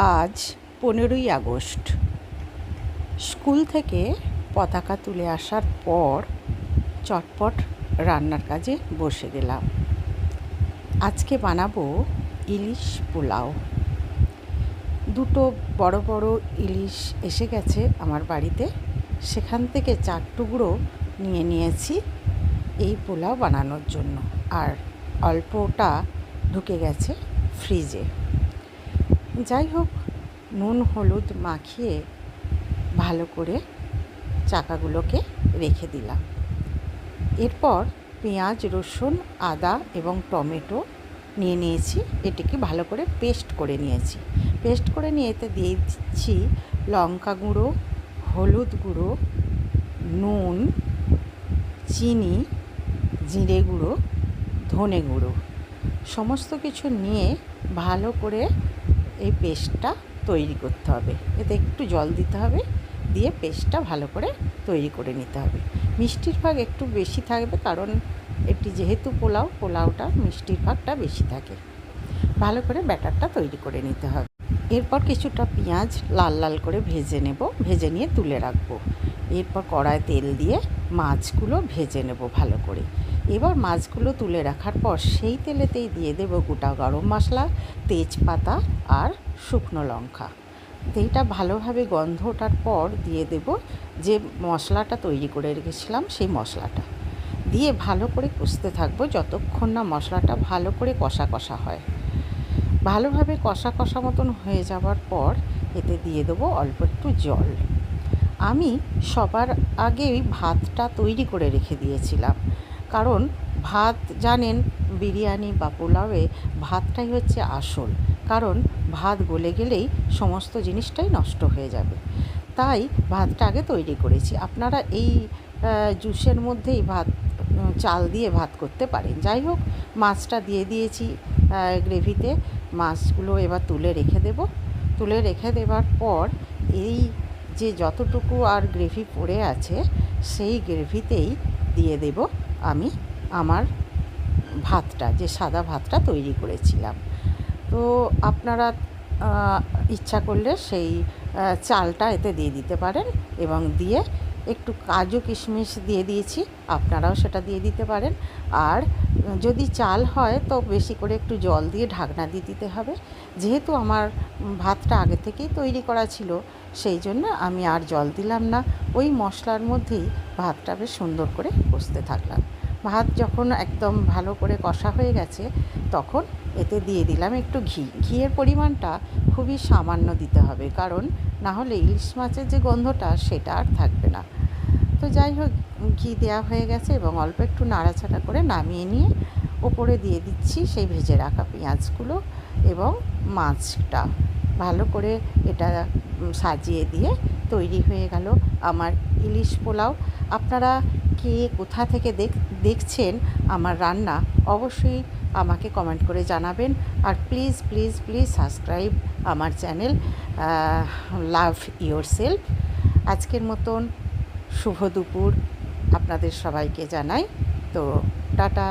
আজ 15ই August. School থেকে পতাকা তুলে আসার পর চটপট রান্নার কাজে বসে গেলাম। আজকে বানাবো ইলিশ পোলাও। দুটো বড় বড় ইলিশ এসে গেছে আমার বাড়িতে, সেখান থেকে 4 টুকরো নিয়ে নিয়েছি এই পোলাও বানানোর জন্য, আর অল্পটা ঢুকে গেছে ফ্রিজে। যাই হোক, নুন হলুদ মাখিয়ে ভালো করে চাকাগুলোকে রেখে দিলাম। এরপর পেঁয়াজ, রসুন, আদা এবং টমেটো নিয়ে নিয়েছি। এটিকে ভালো করে পেস্ট করে নিয়েছি। পেস্ট করে নিয়ে এতে দিয়ে দিচ্ছি লঙ্কা গুঁড়ো, হলুদ গুঁড়ো, নুন, চিনি, জিরে গুঁড়ো, ধনে গুঁড়ো, সমস্ত কিছু নিয়ে ভালো করে এই পেস্টটা তৈরি করতে হবে। এতে একটু জল দিতে হবে, দিয়ে পেস্টটা ভালো করে তৈরি করে নিতে হবে। মিষ্টির ভাগ একটু বেশি থাকবে, কারণ এটি যেহেতু পোলাওটা মিষ্টির ভাগটা বেশি থাকে। ভালো করে ব্যাটারটা তৈরি করে নিতে হবে। এরপর কিছুটা পেঁয়াজ লাল লাল করে ভেজে নেব, ভেজে নিয়ে তুলে রাখবো। এরপর কড়ায় তেল দিয়ে মাছগুলো ভেজে নেব ভালো করে। এবার মাছগুলো তুলে রাখার পর সেই তেলেতেই দিয়ে দেবো গোটা গরম মশলা, তেজপাতা আর শুকনো লঙ্কা। এইটা ভালোভাবে গন্ধ ওঠার পর দিয়ে দেব যে মশলাটা তৈরি করে রেখেছিলাম, সেই মশলাটা দিয়ে ভালো করে কষতে থাকবো যতক্ষণ না মশলাটা ভালো করে কষা কষা হয়। ভালোভাবে কষা কষা মতন হয়ে যাওয়ার পর এতে দিয়ে দেবো অল্প একটু জল। আমি সবার আগেই ভাতটা তৈরি করে রেখে দিয়েছিলাম, কারণ ভাত জানেন, বিরিয়ানি বা পোলাওয়ে ভাতটাই হচ্ছে আসল, কারণ ভাত গলে গেলেই সমস্ত জিনিসটাই নষ্ট হয়ে যাবে। তাই ভাতটা আগে তৈরি করেছি। আপনারা এই জুসের মধ্যেই চাল দিয়ে ভাত করতে পারেন। যাই হোক, মাছটা দিয়ে দিয়েছি গ্রেভিতে। মাছগুলো এবার তুলে রেখে দেব। তুলে রেখে দেওয়ার পর এই যে যতটুকু আর গ্রেভি পড়ে আছে, সেই গ্রেভিতেই দিয়ে দেব আমি আমার ভাতটা, যে সাদা ভাতটা তৈরি করেছিলাম। তো আপনারা ইচ্ছা করলে সেই চালটা এতে দিয়ে দিতে পারেন, এবং দিয়ে একটু কাজু কিশমিশ দিয়ে দিয়েছি, আপনারাও সেটা দিয়ে দিতে পারেন। আর যদি চাল হয় তো বেশি করে একটু জল দিয়ে ঢাকনা দিয়ে দিতে হবে। যেহেতু আমার ভাতটা আগে থেকেই তৈরি করা ছিল, সেই জন্য আমি আর জল দিলাম না। ওই মশলার মধ্যেই ভাতটা বেশ সুন্দর করে কষতে থাকলাম। ভাত যখন একদম ভালো করে কষা হয়ে গেছে, তখন এতে দিয়ে দিলাম একটু ঘি। ঘিয়ের পরিমাণটা খুবই সামান্য দিতে হবে, কারণ না হলে ইলিশ মাছের যে গন্ধটা সেটা আর থাকবে না। তো যাই হোক, ঘি দেওয়া হয়ে গেছে এবং অল্প একটু নাড়াচাড়া করে নামিয়ে নিয়ে ওপরে দিয়ে দিচ্ছি সেই ভেজে রাখা পেঁয়াজগুলো এবং মাছটা। ভালো করে এটা সাজিয়ে দিয়ে তৈরি হয়ে গেল আমার ইলিশ পোলাও। আপনারা কে কোথা থেকে দেখছেন আমার রান্না, অবশ্যই আমাকে কমেন্ট করে জানাবেন। আর প্লিজ প্লিজ প্লিজ সাবস্ক্রাইব আমার চ্যানেল লাভ ইয়োর সেলফ। আজকের মতন শুভ দুপুর আপনাদের সবাইকে জানাই। তো টাটা।